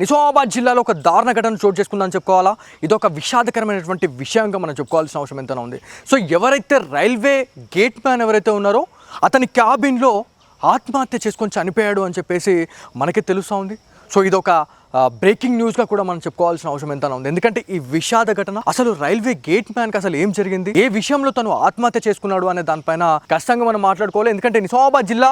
నిజామాబాద్ జిల్లాలో ఒక దారుణ ఘటన చోటు చేసుకుందని చెప్పుకోవాలా. ఇదొక విషాదకరమైనటువంటి విషయంగా మనం చెప్పుకోవాల్సిన అవసరం ఎంతైనా ఉంది. సో ఎవరైతే రైల్వే గేట్ మ్యాన్ ఎవరైతే ఉన్నారో అతని క్యాబిన్లో ఆత్మహత్య చేసుకొని చనిపోయాడు అని చెప్పేసి మనకి తెలుస్తూ ఉంది. సో ఇదొక బ్రేకింగ్ న్యూస్గా కూడా మనం చెప్పుకోవాల్సిన అవసరం ఎంతైనా ఉంది. ఎందుకంటే ఈ విషాద ఘటన అసలు రైల్వే గేట్ మ్యాన్కి అసలు ఏం జరిగింది, ఏ విషయంలో తను ఆత్మహత్య చేసుకున్నాడు అనే దానిపైన ఖచ్చితంగా మనం మాట్లాడుకోవాలి. ఎందుకంటే నిజామాబాద్ జిల్లా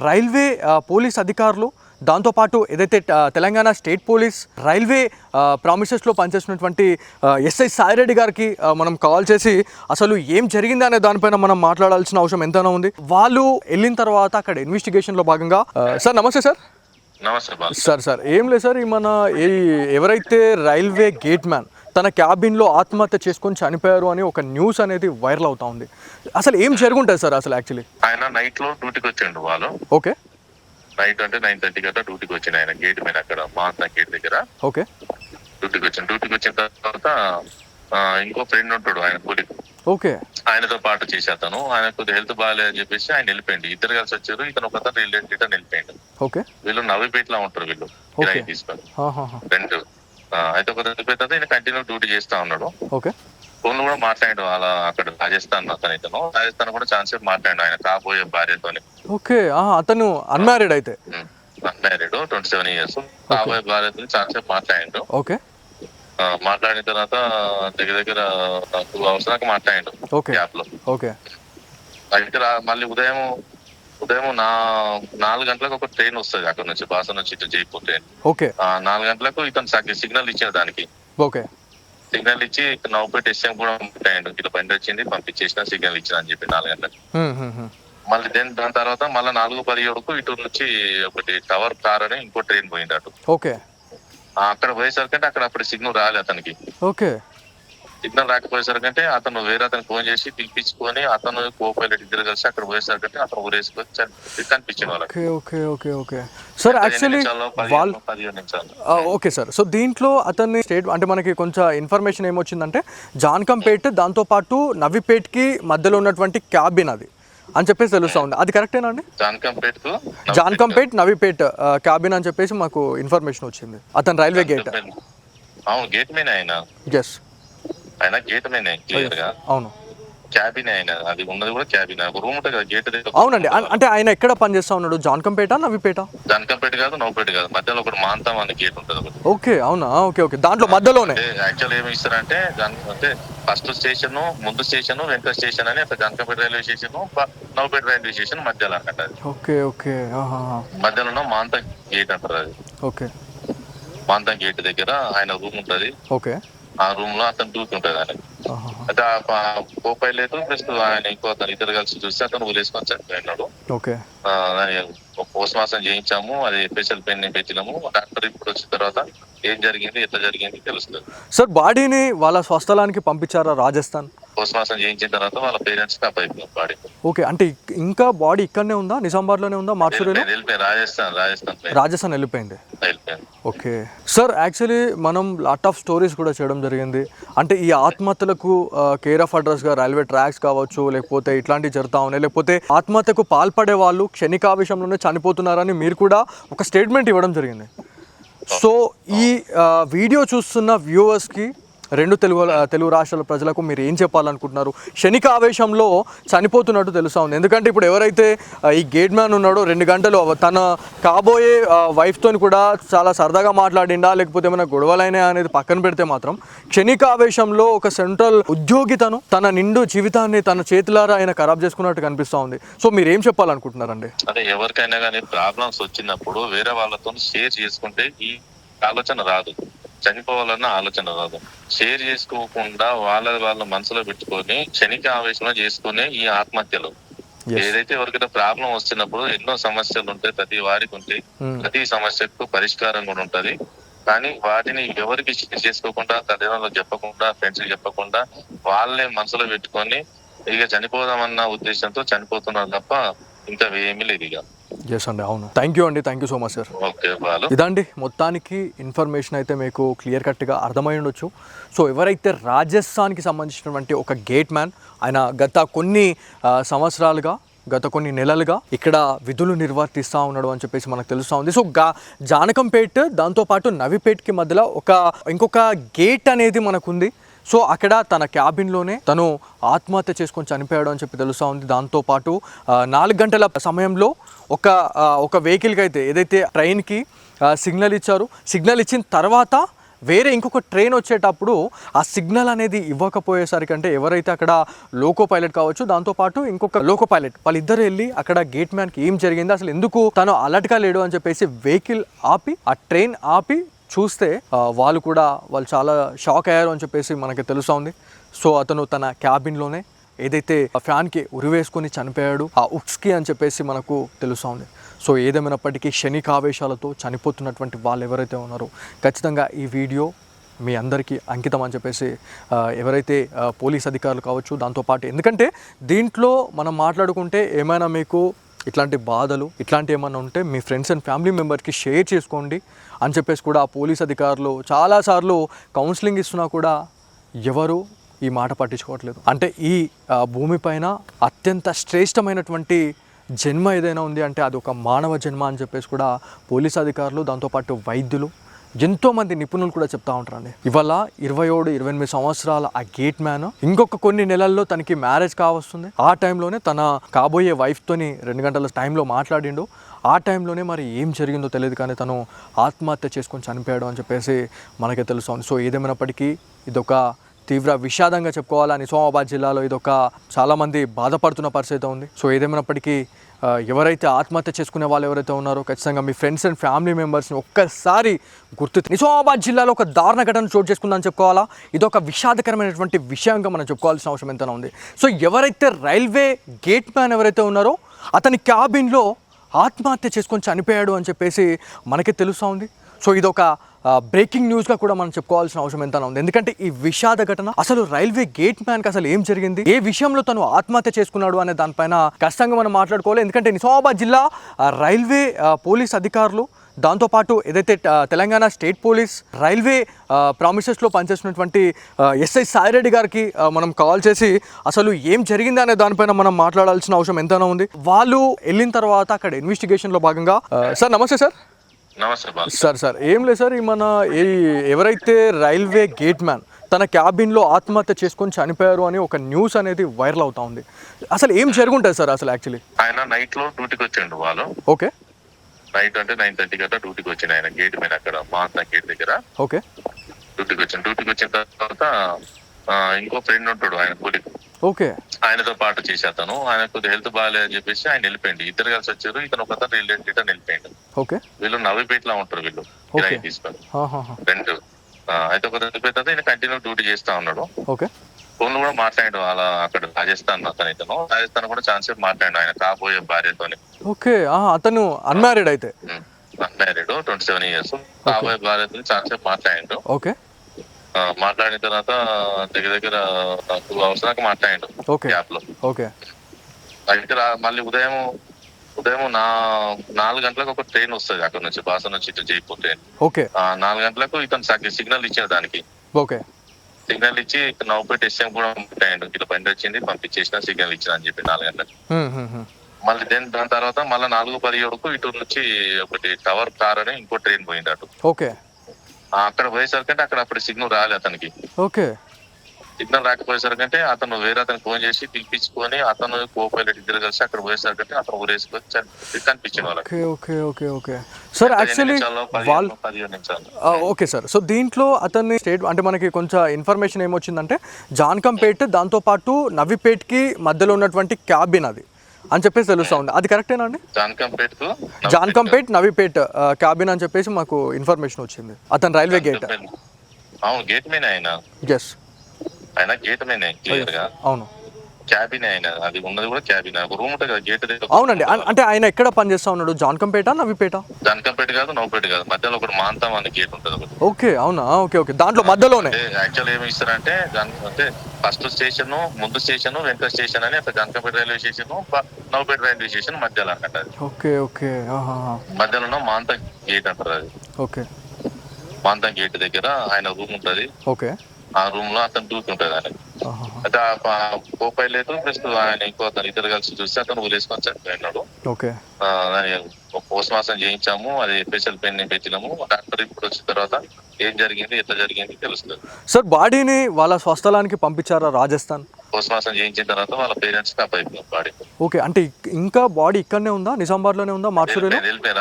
రైల్వే పోలీస్ అధికారులు, దాంతోపాటు ఏదైతే తెలంగాణ స్టేట్ పోలీస్ రైల్వే ప్రామిసెస్లో పనిచేస్తున్నటువంటి ఎస్ఐ సాయిరెడ్డి గారికి మనం కాల్ చేసి అసలు ఏం జరిగింది అనే దానిపైన మనం మాట్లాడాల్సిన అవసరం ఎంతైనా ఉంది. వాళ్ళు వెళ్ళిన తర్వాత అక్కడ ఇన్వెస్టిగేషన్లో భాగంగా సార్ నమస్తే సార్. సార్ ఏం లేదు సార్, మన ఎవరైతే రైల్వే గేట్ మ్యాన్ తన క్యాబిన్లో ఆత్మహత్య చేసుకొని చనిపోయారు అని ఒక న్యూస్ అనేది వైరల్ అవుతా ఉంది. అసలు ఏం జరుగుంటుంది సార్ అసలు? యాక్చువల్లీ ఆయన నైట్ లో డ్యూటీకి వచ్చాడు. వాళ్ళు ఓకే నైట్ అంటే 9:30 గంట డ్యూటీకి వచ్చింది. ఆయన గేట్ మీద అక్కడ మాంతా గేట్ దగ్గర ఓకే డ్యూటీకి వచ్చిన తర్వాత ఇంకో ఫ్రెండ్ ఉంటాడు ఆయన కూలికి. ఓకే ఆయనతో పాటు చేసేస్తాను. ఆయన కొద్దిగా హెల్త్ బాగాలేదని చెప్పేసి ఆయన వెళ్ళిపోయింది. ఇద్దరు కలిసి వచ్చారు. ఇతను ఒకసారి రిటర్న్ వెళ్ళిపోయింది. ఓకే వీళ్ళు నవ్విపేటలో ఉంటారు. వీళ్ళు కిరాయి తీసుకొని రెండు అయితే ఒక వెళ్ళిపోయిన ఈయన కంటిన్యూ డ్యూటీ చేస్తా ఉన్నాడు. ఓకే ఫోన్లు కూడా మాట్లాడాడు. అలా అక్కడ రాజస్థాన్ రాజస్థాన్ కూడా ఛాన్స్ మాట్లాడాడు ఆయన కాబోయే భార్యతో. ఓకే అతను అన్మ్యారీడ్ అయితే అన్మ్యారీడ్ 27 years. కాబోయే భార్యతో ఛాన్స్ మాట్లాడాడు. ఓకే మాట్లాడిన తర్వాత దగ్గర 2 hours దాకా మాట్లాడాడు గ్యాప్ లో. ఓకే అయితే మళ్ళీ ఉదయం 4 గంటలకు ఒక ట్రైన్ వస్తుంది అక్కడ నుంచి, బాస నుంచి ఇటు జైపూర్ ట్రైన్. ఓకే 4 గంటలకు ఇతను సిగ్నల్ ఇచ్చిన దానికి. ఓకే సిగ్నల్ ఇచ్చి నవ్వుపేట ఎస్ఎం కూడా మాట్లాడాడు. ఇట్లా బండి వచ్చింది పంపించేసిన సిగ్నల్ ఇచ్చిన అని చెప్పి 4 గంటలకు. మళ్ళీ దాని తర్వాత మళ్ళీ 4:17కు ఇటు నుంచి ఒకటి టవర్ కార్ అని ఇంకో ట్రైన్ పోయింది అటు. ఓకే అక్కడ పోయేసరికంటే అక్కడ అప్పుడు సిగ్నల్ రాలే అతనికి. ఓకే సిగ్నల్ రాకపోయేసరికంటే అతను వేరే అతను ఫోన్ చేసి పిలిపించుకొని అతను కో-పైలట్ ఇద్దరు కలిసి అక్కడ పోయేసరికంటే అతను ఊరేసుకొని కనిపించింది వాళ్ళకి. Okay okay okay sir actually వాళ్ళు 15 నిమిషాలు. Okay sir. సో దీంట్లో అతన్ని స్టేట్ అంటే మనకి కొంచెం ఇన్ఫర్మేషన్ ఏమొచ్చిందంటే జాన్కంపేట్ దాంతోపాటు నవిపేట్కి మధ్యలో ఉన్నటువంటి క్యాబిన్ అది అని చెప్పేసి తెలుస్తా ఉంది. అది కరెక్టేనా అండి? జాన్కంపేట్ నవిపేట్ క్యాబిన్ అని చెప్పేసి మాకు ఇన్ఫర్మేషన్ వచ్చింది. అతను రైల్వే గేట్ అవును గేట్ మెయిన్ ఆయన గేట్ మెయిన్ క్లియర్ గా. అవును క్యాబిన్ ఆయన అది ఉన్నది కూడా క్యాబిన్ రూమ్ ఉంటుంది కదా గేట్ దగ్గర. అవునండి. అంటే ఆయన ఎక్కడ పనిచేస్తా ఉన్నాడు? జాన్కంపేట నవిపేట? జాన్కంపేట కాదు నవ్వుపేట కాదు, మధ్యలో ఒకటి మాంతం అనే గేట్ ఉంటుంది ఒకటి. ఓకే అవునా? ఓకే ఓకే దాంట్లో మధ్యలోనే యాక్చువల్ ఏమి ఇస్తారంటే అంటే ఫస్ట్ స్టేషన్, ముందు స్టేషన్, వెంకట స్టేషన్ అని అక్కడ Jankampet railway station, Navipet railway station మధ్యలో అన్నట్టు. అది ఓకే ఓకే మధ్యలో మాంతం గేట్ అంటారు. అది ఓకే మాంతం గేట్ దగ్గర ఆయన రూమ్ ఉంటది. ఓకే ఆ రూమ్ లో అతను డ్యూటీ ఉంటది. ఆయన అయితే కో-పైలట్ ప్లస్ ఆయన ఇంకో అతను ఇద్దరు కలిసి చూస్తే అతను ఊరేసుకొని చనిపోయినాడు. ఓకే పోస్ట్ మార్టం చేయించాము. అది స్పెషల్ పెన్ పెట్టినాము. డాక్టర్ ఇప్పుడు వచ్చిన తర్వాత ఏం జరిగింది ఎట్లా జరిగింది తెలుస్తుంది. సార్ బాడీని వాళ్ళ స్వస్థలానికి పంపించారా రాజస్థాన్? పోస్ట్ మార్టం చేయించిన తర్వాత వాళ్ళ పేరెంట్స్ కి అప్పయిపోయింది బాడీ. ఓకే అంటే ఇంకా బాడీ ఇక్కడనే ఉందా, నిజామాబాద్ లోనే ఉందా, మార్చురీలో? రాజస్థాన్ వెళ్ళిపోయింది. ఓకే సార్ యాక్చువల్లీ మనం లాట్ ఆఫ్ స్టోరీస్ కూడా చేయడం జరిగింది. అంటే ఈ ఆత్మహత్యలకు కేర్ ఆఫ్ అడ్రస్ గా రైల్వే ట్రాక్స్ కావచ్చు, లేకపోతే ఇట్లాంటివి జరుగుతా ఉన్నాయి, లేకపోతే ఆత్మహత్యకు పాల్పడే వాళ్ళు క్షణికావేశంలోనే చనిపోతున్నారని మీరు కూడా ఒక స్టేట్మెంట్ ఇవ్వడం జరిగింది. సో ఈ వీడియో చూస్తున్న వ్యూవర్స్కి, రెండు తెలుగు రాష్ట్రాల ప్రజలకు మీరు ఏం చెప్పాలనుకుంటున్నారు? క్షణిక ఆవేశంలో చనిపోతున్నట్టు తెలుస్తూ ఉంది. ఎందుకంటే ఇప్పుడు ఎవరైతే ఈ గేట్ మ్యాన్ ఉన్నాడో 2 గంటలు తన కాబోయే వైఫ్తో కూడా చాలా సరదాగా మాట్లాడిండా, లేకపోతే ఏమైనా గొడవలైనా అనేది పక్కన పెడితే మాత్రం క్షణిక ఆవేశంలో ఒక సెంట్రల్ ఉద్యోగి తన నిండు జీవితాన్ని తన చేతులారా ఆయన ఖరాబ్ చేసుకున్నట్టు కనిపిస్తూ ఉంది. సో మీరు ఏం చెప్పాలనుకుంటున్నారండి? అదే ఎవరికైనా కానీ ప్రాబ్లమ్స్ వచ్చినప్పుడు వేరే వాళ్ళతో షేర్ చేసుకుంటే ఈ ఆలోచన రాదు, చనిపోవాలన్న ఆలోచన రాదు. షేర్ చేసుకోకుండా వాళ్ళ మనసులో పెట్టుకొని క్షణిక ఆవేశంలో చేసుకునే ఈ ఆత్మహత్యలు. ఏదైతే ఎవరికైనా ప్రాబ్లం వస్తున్నప్పుడు ఎన్నో సమస్యలు ఉంటాయి, ప్రతి వారికి ఉంటాయి. ప్రతి సమస్యకు పరిష్కారం కూడా ఉంటది. కానీ వాటిని ఎవరికి షేర్ చేసుకోకుండా, తల్లిదండ్రులకు చెప్పకుండా, ఫ్రెండ్స్ కి చెప్పకుండా వాళ్ళే మనసులో పెట్టుకొని ఇక చనిపోదామన్న ఉద్దేశంతో చనిపోతున్నారు తప్ప ఇంకా ఏమీ లేదు ఇక. ఎస్ అండి, అవును. థ్యాంక్ యూ అండి, thank you so much sir. ఇదండి మొత్తానికి ఇన్ఫర్మేషన్ అయితే మీకు క్లియర్ కట్గా అర్థమై ఉండొచ్చు. సో ఎవరైతే రాజస్థాన్కి సంబంధించినటువంటి ఒక గేట్ మ్యాన్, ఆయన గత కొన్ని సంవత్సరాలుగా గత కొన్ని నెలలుగా ఇక్కడ విధులు నిర్వర్తిస్తూ ఉన్నాడు అని చెప్పేసి మనకు తెలుస్తూ ఉంది. సో జానకంపేట్ దాంతోపాటు నవీపేట్కి మధ్యలో ఇంకొక గేట్ అనేది మనకుంది. సో అక్కడ తన క్యాబిన్లోనే తను ఆత్మహత్య చేసుకొని చనిపోయాడు అని చెప్పి తెలుస్తూ ఉంది. దాంతోపాటు 4 గంటల సమయంలో ఒక వెహికల్కి అయితే ఏదైతే ట్రైన్కి సిగ్నల్ ఇచ్చారు, సిగ్నల్ ఇచ్చిన తర్వాత వేరే ఇంకొక ట్రైన్ వచ్చేటప్పుడు ఆ సిగ్నల్ అనేది ఇవ్వకపోయేసరికి, అంటే ఎవరైతే అక్కడ లోకో పైలట్ కావచ్చు, దాంతోపాటు ఇంకొక లోకో పైలట్ వాళ్ళిద్దరు వెళ్ళి అక్కడ గేట్ మ్యాన్కి ఏం జరిగింది, అసలు ఎందుకు తను అలర్ట్గా లేడు అని చెప్పేసి వెహికల్ ఆపి ఆ ట్రైన్ ఆపి చూస్తే వాళ్ళు చాలా షాక్ అయ్యారు అని చెప్పేసి మనకి తెలుస్తూ ఉంది. సో అతను తన క్యాబిన్లోనే ఏదైతే ఫ్యాన్కి ఉరివేసుకొని చనిపోయాడు ఆ ఉక్స్కి అని చెప్పేసి మనకు తెలుస్తూ ఉంది. సో ఏదేమైనప్పటికీ క్షణికావేశాలతో చనిపోతున్నటువంటి వాళ్ళు ఎవరైతే ఉన్నారో ఖచ్చితంగా ఈ వీడియో మీ అందరికీ అంకితం అని చెప్పేసి ఎవరైతే పోలీస్ అధికారులు కావచ్చు, దాంతోపాటు ఎందుకంటే దీంట్లో మనం మాట్లాడుకుంటే ఏమైనా మీకు ఇట్లాంటి బాధలు ఇట్లాంటి ఏమైనా ఉంటే మీ ఫ్రెండ్స్ అండ్ ఫ్యామిలీ మెంబర్స్కి షేర్ చేసుకోండి అని చెప్పేసి కూడా పోలీస్ అధికారులు చాలాసార్లు కౌన్సిలింగ్ ఇస్తున్నా కూడా ఎవరు ఈ మాట పట్టించుకోవట్లేదు. అంటే ఈ భూమిపైన అత్యంత శ్రేష్టమైనటువంటి జన్మ ఏదైనా ఉంది అంటే అది ఒక మానవ జన్మ అని చెప్పేసి కూడా పోలీస్ అధికారులు, దాంతోపాటు వైద్యులు, ఎంతోమంది నిపుణులు కూడా చెప్తా ఉంటారండి. ఇవాళ 27-28 సంవత్సరాల ఆ గేట్ మ్యాన్ ఇంకొక కొన్ని నెలల్లో తనకి మ్యారేజ్ కావస్తుంది. ఆ టైంలోనే తన కాబోయే వైఫ్తోని 2 గంటల టైంలో మాట్లాడిండు. ఆ టైంలోనే మరి ఏం జరిగిందో తెలియదు కానీ తను ఆత్మహత్య చేసుకొని చనిపోయాడు అని చెప్పేసి మనకే తెలుస్తుంది. సో ఏదేమైనప్పటికీ ఇదొక తీవ్ర విషాదంగా చెప్పుకోవాలా. నిజామాబాద్ జిల్లాలో ఇదొక చాలామంది బాధపడుతున్న పరిస్థితి ఉంది. సో ఏదేమైనప్పటికీ ఎవరైతే ఆత్మహత్య చేసుకునే వాళ్ళు ఎవరైతే ఉన్నారో ఖచ్చితంగా మీ ఫ్రెండ్స్ అండ్ ఫ్యామిలీ మెంబర్స్ని ఒక్కసారి నిజామాబాద్ జిల్లాలో ఒక దారుణ ఘటన చోటు చేసుకుందని చెప్పుకోవాలా. ఇదొక విషాదకరమైనటువంటి విషయంగా మనం చెప్పుకోవాల్సిన అవసరం ఎంతైనా ఉంది. సో ఎవరైతే రైల్వే గేట్ మ్యాన్ ఎవరైతే ఉన్నారో అతని క్యాబిన్లో ఆత్మహత్య చేసుకొని చనిపోయాడు అని చెప్పేసి మనకి తెలుస్తూ ఉంది. సో ఇదొక బ్రేకింగ్ న్యూస్గా కూడా మనం చెప్పుకోవాల్సిన అవసరం ఎంతైనా ఉంది. ఎందుకంటే ఈ విషాద ఘటన అసలు రైల్వే గేట్ మ్యాన్కి అసలు ఏం జరిగింది, ఏ విషయంలో తను ఆత్మహత్య చేసుకున్నాడు అనే దానిపైన ఖచ్చితంగా మనం మాట్లాడుకోవాలి. ఎందుకంటే నిజామాబాద్ జిల్లా రైల్వే పోలీస్ అధికారులు, దాంతోపాటు ఏదైతే తెలంగాణ స్టేట్ పోలీస్ రైల్వే ప్రామిసెస్లో పనిచేస్తున్నటువంటి ఎస్ఐ సాయిరెడ్డి గారికి మనం కాల్ చేసి అసలు ఏం జరిగింది అనే దానిపైన మనం మాట్లాడాల్సిన అవసరం ఎంతైనా ఉంది. వాళ్ళు వెళ్ళిన తర్వాత అక్కడ ఇన్వెస్టిగేషన్లో భాగంగా సార్ నమస్తే సార్. సార్ ఏం లేదు సార్, మన ఎవరైతే రైల్వే గేట్ మ్యాన్ తన క్యాబిన్లో ఆత్మహత్య చేసుకొని చనిపోయారు అని ఒక న్యూస్ అనేది వైరల్ అవుతా ఉంది. అసలు ఏం జరుగుంటుంది సార్ అసలు యాక్చువల్లీ? ఆయన నైట్ లో డ్యూటీకి వచ్చిండు. వాళ్ళు ఓకే నైట్ అంటే 9:30 గంట డ్యూటీకి వచ్చిండు. ఆయన గేట్ మీద అక్కడ మహాత్మా గేట్ దగ్గర ఓకే డ్యూటీకి వచ్చిన తర్వాత ఇంకో ఫ్రెండ్ ఉంటాడు ఆయన కూలి, ఓకే ఆయనతో పాటు చేసి అతను ఆయన కొద్దిగా హెల్త్ బాగాలేదని చెప్పేసి ఆయన వెళ్ళిపోయింది. ఇద్దరు కలిసి వచ్చారు. ఇతను ఒక రిటర్న్ వెళ్ళిపోయిండు. ఓకే వీళ్ళు నవీపేటలో ఉంటారు. వీళ్ళు కిరాయి తీసుకొని ఫ్రెండ్ అయితే ఒక వెళ్ళిపోయిన ఈయన కంటిన్యూ డ్యూటీ చేస్తా ఉన్నాడు. ఓకే ఫోన్ కూడా మాట్లాడాడు. అలా అక్కడ రాజస్థాన్ రాజస్థాన్ కూడా ఛాన్స్ మాట్లాడాడు ఆయన కాబోయే భార్యతో. ఓకే అతను అన్మ్యారీడ్ అయితే అన్మ్యారీడ్ 27 years కాబోయే భార్యతో ఛాన్స్ మాట్లాడాడు. ఓకే మాట్లాడిన తర్వాత దగ్గర 2 hours దాకా మాట్లాడాడు గ్యాప్ లో. ఓకే అయితే మళ్ళీ ఉదయం 4 గంటలకు ఒక ట్రైన్ వస్తుంది అక్కడ నుంచి, బాస నుంచి ఇటు జైపూర్ ట్రైన్. ఓకే 4 గంటలకు ఇతను సిగ్నల్ ఇచ్చాడు దానికి. ఓకే సిగ్నల్ ఇచ్చి నవ్వుపేట ఎస్ఎం కూడా మాట్లాడాడు. ఇట్లా బండి వచ్చింది పంపించేసిన సిగ్నల్ ఇచ్చిన అని చెప్పి 4 గంటలకు. మళ్ళీ దాని తర్వాత మళ్ళీ 4:17కు ఇటు నుంచి ఒకటి టవర్ కార్ అని ఇంకో ట్రైన్ పోయింది అటు. ఓకే అక్కడ పోయేసరికంటే అప్పుడు సిగ్నల్ రాలే అతనికి. ఓకే సిగ్నల్ రాకపోయేసరికంటే అతను వేరే అతను ఫోన్ చేసి పిలిపించుకొని అతను కో-పైలట్ ఇద్దరు కలిసి అక్కడ పోయేసరికంటే అతను ఊరేసుకొని కనిపించిన వాళ్ళకి. Okay okay okay sir actually వాళ్ళు 15 నిమిషాలు. Okay sir. సో దీంట్లో అతన్ని స్టేట్ అంటే మనకి కొంచెం ఇన్ఫర్మేషన్ ఏమొచ్చిందంటే జాన్కంపేట్ దాంతోపాటు నవీపేట్కి మధ్యలో ఉన్నటువంటి క్యాబిన్ అది అని చెప్పేసి తెలుస్తా ఉంది. అది కరెక్టేనా అండి? జాన్కంపేట్ నవీపేట్ క్యాబిన్ అని చెప్పేసి మాకు ఇన్ఫర్మేషన్ వచ్చింది. అతను రైల్వే గేట్ అవును గేట్ మేనే ఆయన గేట్ మేనే క్లియర్ గా. అవును క్యాబిన్ ఆయన అది ఉన్నది కూడా క్యాబిన్ ఒక రూమ్ ఉంటుంది కదా గేట్ దగ్గర. అవునండి. అంటే ఆయన ఎక్కడ పనిచేస్తా ఉన్నాడు? జాన్కంపేట నవీపేట? జాన్కంపేట కాదు నవపేట కాదు, మధ్యలో ఒకటి మాంతం అనే గేట్ ఉంటుంది ఒకటి. ఓకే అవునా? ఓకే ఓకే దాంట్లో మధ్యలోనే యాక్చువల్ ఏమి ఇస్తారంటే అంటే ఫస్ట్ స్టేషన్, ముందు స్టేషన్, వెంట స్టేషన్ అని అక్కడ Jankampet railway station, Navapeta railway station మధ్యలో అనమాట. ఓకే ఓకే మధ్యలో మాంతం గేట్ అంటారు అది. ఓకే మాంతం గేట్ దగ్గర ఆయన రూమ్ ఉంటది. ఓకే ఆ రూమ్ లో అతను డ్యూటీ ఉంటది ఆయన. అయితే కోపై లేదు ప్లస్ ఆయన ఇంకో అతను ఇద్దరు కలిసి చూస్తే అతను ఊరేసుకొని చనిపోయినాడు. ఓకే. పోస్ట్ మార్టం చేయించాము, అది స్పెషల్ పెన్ పెట్టినాము. డాక్టర్ ఇప్పుడు వచ్చిన తర్వాత ఏం జరిగింది ఎట్లా జరిగింది తెలుస్తుంది. సార్ బాడీని వాళ్ళ స్వస్థలానికి పంపించారా రాజస్థాన్? పోస్ట్ మార్టం చేయించిన తర్వాత వాళ్ళ పేరెంట్స్ కి అప్పయిపోయింది బాడీ. ఓకే, అంటే ఇంకా బాడీ ఇక్కడనే ఉందా, నిజామాబాద్లోనే ఉందా, మార్చురీలో? వెళ్ళిపోయింది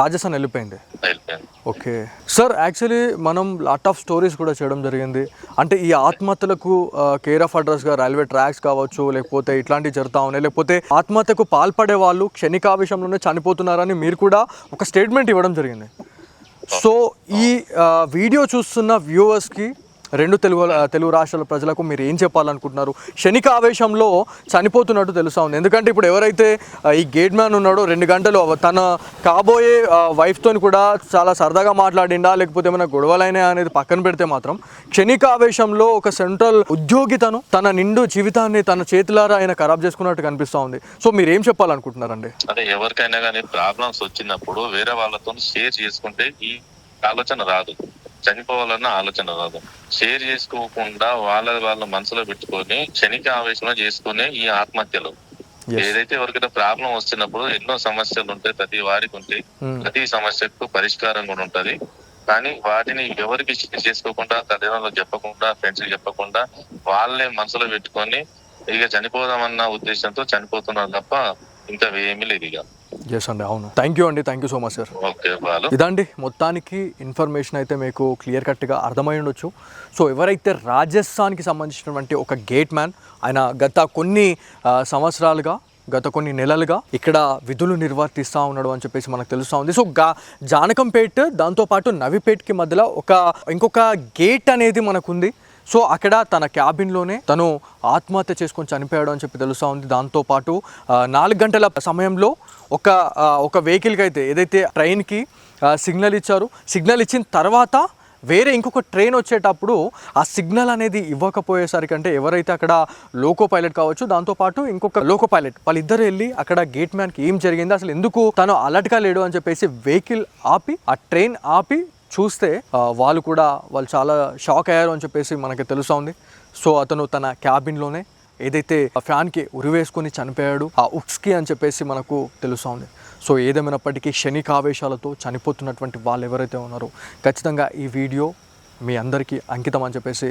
రాజస్థాన్ వెళ్ళిపోయింది. వెళ్ళిపోయింది. ఓకే సార్, యాక్చువల్లీ మనం లాట్ ఆఫ్ స్టోరీస్ కూడా చేయడం జరిగింది. అంటే ఈ ఆత్మహత్యలకు కేర్ ఆఫ్ అడ్రస్గా రైల్వే ట్రాక్స్ కావచ్చు, లేకపోతే ఇట్లాంటివి జరుగుతూ ఉన్నాయి, లేకపోతే ఆత్మహత్యకు పాల్పడే వాళ్ళు క్షణికావేశంలోనే చనిపోతున్నారని మీరు కూడా ఒక స్టేట్మెంట్ ఇవ్వడం జరిగింది. సో ఈ వీడియో చూస్తున్న వ్యూవర్స్కి, రెండు తెలుగు రాష్ట్రాల ప్రజలకు మీరు ఏం చెప్పాలనుకుంటున్నారు? క్షణిక ఆవేశంలో చనిపోతున్నట్టు తెలుస్తూ ఉంది. ఎందుకంటే ఇప్పుడు ఎవరైతే ఈ గేట్ మ్యాన్ ఉన్నాడో 2 గంటలు తన కాబోయే వైఫ్తో కూడా చాలా సరదాగా మాట్లాడిండా, లేకపోతే ఏమైనా గొడవలైనా అనేది పక్కన పెడితే మాత్రం క్షణిక ఆవేశంలో ఒక సెంట్రల్ ఉద్యోగి తన నిండు జీవితాన్ని తన చేతులారా ఆయన ఖరాబ్ చేసుకున్నట్టు కనిపిస్తూ ఉంది. సో మీరు ఏం చెప్పాలనుకుంటున్నారండి? అదే ఎవరికైనా కానీ ప్రాబ్లమ్స్ వచ్చినప్పుడు వేరే వాళ్ళతో షేర్ చేసుకుంటే ఈ ఆలోచన రాదు, చనిపోవాలన్న ఆలోచన రాదు. షేర్ చేసుకోకుండా వాళ్ళ మనసులో పెట్టుకొని క్షణిక ఆవేశంలో చేసుకునే ఈ ఆత్మహత్యలు. ఏదైతే ఎవరికైనా ప్రాబ్లం వస్తున్నప్పుడు ఎన్నో సమస్యలు ఉంటాయి, ప్రతి వారికి ఉంటాయి. ప్రతి సమస్యకు పరిష్కారం కూడా ఉంటది. కానీ వాటిని ఎవరికి షేర్ చేసుకోకుండా, తల్లిదండ్రులకు చెప్పకుండా, ఫ్రెండ్స్ చెప్పకుండా వాళ్ళే మనసులో పెట్టుకొని ఇక చనిపోదామన్న ఉద్దేశంతో చనిపోతున్నారు తప్ప ఇంకా ఏమీ లేదు ఇక. ఎస్ అండి, అవును. థ్యాంక్ యూ అండి, thank you so much sir. Okay, ఇదండి మొత్తానికి ఇన్ఫర్మేషన్ అయితే మీకు క్లియర్ కట్గా అర్థమై ఉండొచ్చు. సో ఎవరైతే రాజస్థాన్కి సంబంధించినటువంటి ఒక గేట్ మ్యాన్, ఆయన గత కొన్ని సంవత్సరాలుగా, గత కొన్ని నెలలుగా ఇక్కడ విధులు నిర్వర్తిస్తూ ఉన్నాడు అని చెప్పేసి మనకు తెలుస్తూ ఉంది. సో జానకంపేట్ దాంతోపాటు నవిపేట్కి మధ్యలో ఇంకొక గేట్ అనేది మనకుంది. సో అక్కడ తన క్యాబిన్లోనే తను ఆత్మహత్య చేసుకొని చనిపోయాడు అని చెప్పి తెలుస్తూ ఉంది. దాంతోపాటు 4 గంటల సమయంలో ఒక వెహికల్కి అయితే ఏదైతే ట్రైన్కి సిగ్నల్ ఇచ్చారు, సిగ్నల్ ఇచ్చిన తర్వాత వేరే ఇంకొక ట్రైన్ వచ్చేటప్పుడు ఆ సిగ్నల్ అనేది ఇవ్వకపోయేసరికి, అంటే ఎవరైతే అక్కడ లోకో పైలట్ కావచ్చు, దాంతోపాటు ఇంకొక లోకో పైలట్ వాళ్ళిద్దరు వెళ్ళి అక్కడ గేట్ మ్యాన్కి ఏం జరిగింది, అసలు ఎందుకు తను అలర్ట్గా లేడు అని చెప్పేసి వెహికల్ ఆపి, ఆ ట్రైన్ ఆపి చూస్తే వాళ్ళు చాలా షాక్ అయ్యారు అని చెప్పేసి మనకి తెలుస్తూ ఉంది. సో అతను తన క్యాబిన్లోనే ఏదైతే ఫ్యాన్కి ఉరివేసుకొని చనిపోయాడు, ఆ ఉక్స్కి అని చెప్పేసి మనకు తెలుస్తూ ఉంది. సో ఏదేమైనప్పటికీ క్షణికావేశాలతో చనిపోతున్నటువంటి వాళ్ళు ఎవరైతే ఉన్నారో ఖచ్చితంగా ఈ వీడియో మీ అందరికీ అంకితం అని చెప్పేసి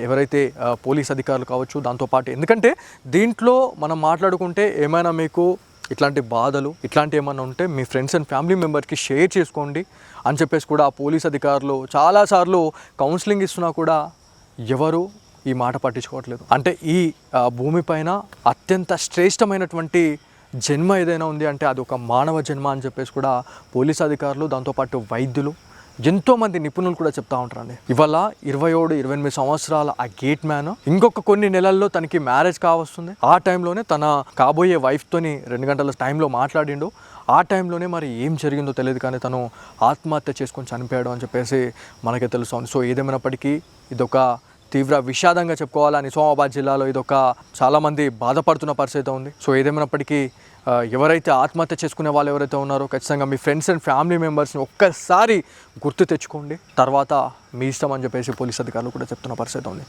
ఎవరైతే పోలీస్ అధికారులు కావచ్చు, దాంతోపాటు ఎందుకంటే దీంట్లో మనం మాట్లాడుకుంటే ఏమైనా మీకు ఇట్లాంటి బాధలు ఇట్లాంటి ఏమైనా ఉంటే మీ ఫ్రెండ్స్ అండ్ ఫ్యామిలీ మెంబర్స్కి షేర్ చేసుకోండి అని చెప్పేసి కూడా పోలీస్ అధికారులు చాలాసార్లు కౌన్సిలింగ్ ఇస్తున్నా కూడా ఎవరు ఈ మాట పట్టించుకోవట్లేదు. అంటే ఈ భూమిపైన అత్యంత శ్రేష్టమైనటువంటి జన్మ ఏదైనా ఉంది అంటే అది ఒక మానవ జన్మ అని చెప్పేసి కూడా పోలీస్ అధికారులు, దాంతోపాటు వైద్యులు, ఎంతోమంది నిపుణులు కూడా చెప్తా ఉంటారండి. ఇవాళ 27-28 సంవత్సరాల ఆ గేట్ మ్యాన్ ఇంకొక కొన్ని నెలల్లో తనకి మ్యారేజ్ కావస్తుంది. ఆ టైంలోనే తన కాబోయే వైఫ్తోని 2 గంటల టైంలో మాట్లాడిండు. ఆ టైంలోనే మరి ఏం జరిగిందో తెలియదు, కానీ తను ఆత్మహత్య చేసుకొని చనిపోయాడు అని చెప్పేసి మనకే తెలుస్తుంది. సో ఏదేమైనప్పటికీ ఇదొక తీవ్ర విషాదంగా చెప్పుకోవాలి. నిజామాబాద్ జిల్లాలో ఇదొక చాలామంది బాధపడుతున్న పరిస్థితి ఉంది. సో ఏదేమైనప్పటికీ ఎవరైతే ఆత్మహత్య చేసుకునే వాళ్ళు ఎవరైతే ఉన్నారో ఖచ్చితంగా మీ ఫ్రెండ్స్ అండ్ ఫ్యామిలీ మెంబర్స్ని ఒక్కసారి గుర్తు తెచ్చుకోండి, తర్వాత మీ ఇష్టం అని చెప్పేసి పోలీస్ అధికారులు కూడా చెప్తున్న పరిస్థితి ఉంది.